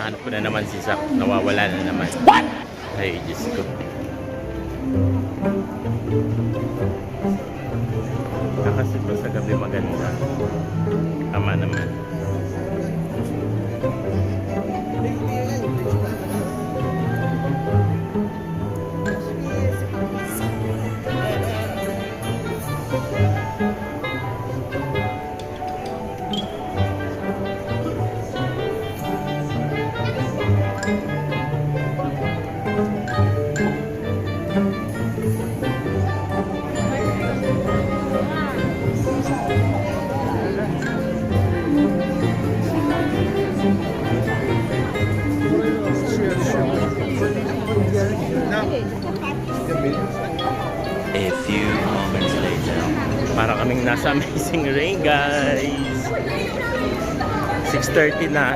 hinahanap ko na naman si Zach. Nawawala na naman. What? Ay, Diyos ko. Kasi ito sa gabi maganda. Tama naman. A few moments later. Para kaming nasa Amazing Rain, guys. 6:30 na.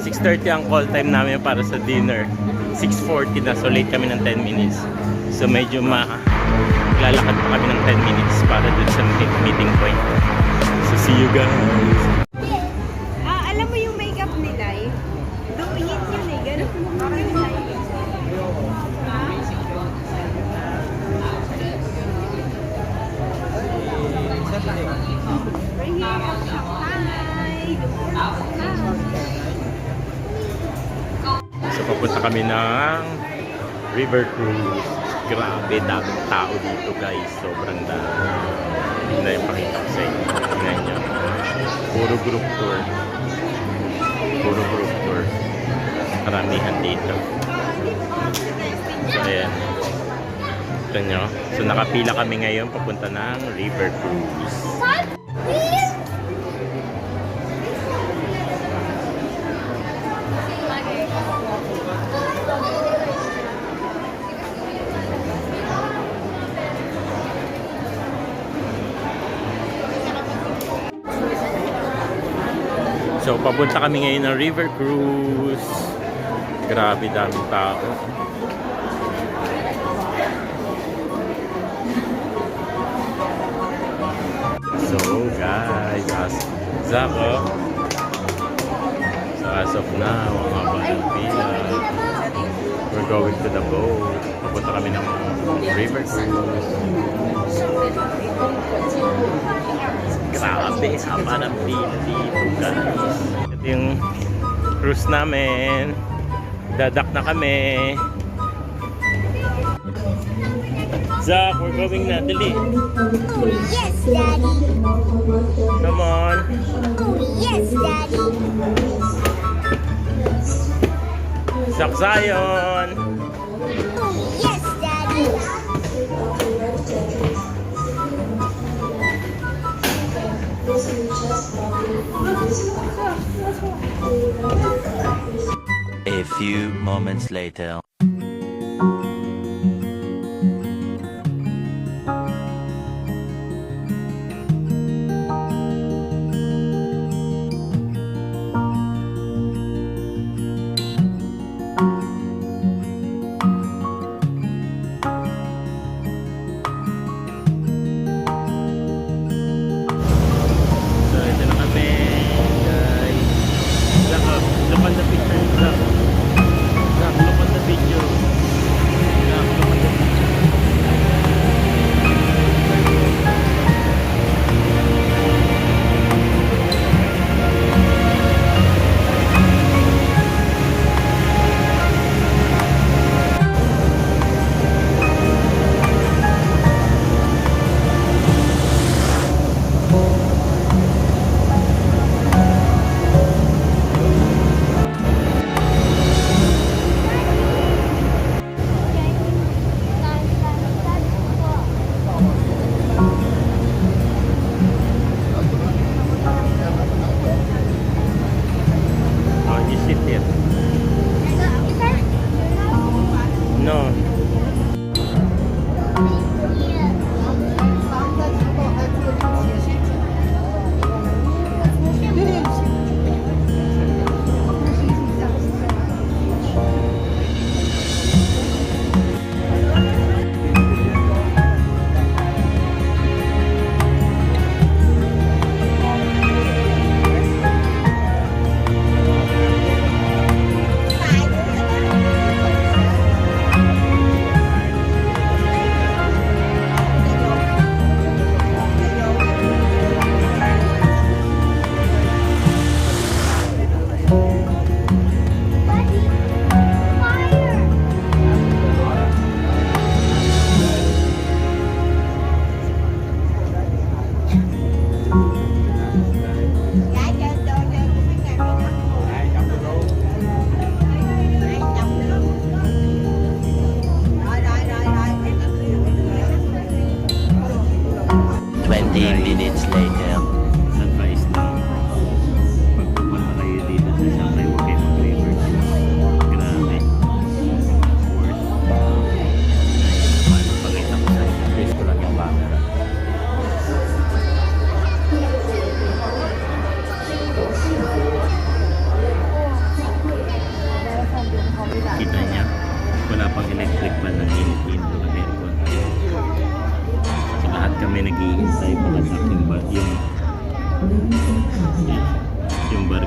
6:30 ang call time namin para sa dinner. 6:40 na, so late kami ng 10 minutes. So medyo lalakad pa kami ng 10 minutes para dun sa meeting point. So see you guys. Alam mo yung makeup nila eh? Doon yun eh, ganun. So papunta kami ng River Cruise. Grabe, daming tao dito, guys. Sobrang dami. Hindi na yung pakita ko sa inyo. Tingnan nyo. Puro group tour. Puro group tour. Karamihan dito. So ayan. Ito nyo. So nakapila kami ngayon papunta ng River Cruise. So, papunta kami ngayon ng River Cruise. Grabe, daming tao. So, guys, Zach, oh. So, as of now, ang haba ng pila. We're going to the boat. Papunta kami ng River Cruise. Grabe, haba ng pila dito, guys. Ito yung cruise namin. Dadak na kami. Zach, we're going na. Dali. Oh, yes, Daddy. Come on. Oh, yes, Daddy. Zach Zion. Oh, yes, Daddy. A few moments later. Look on the picture. Zach, look on the picture.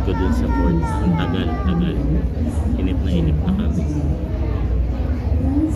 ko dun sa port. Ang tagal. Inip na kami.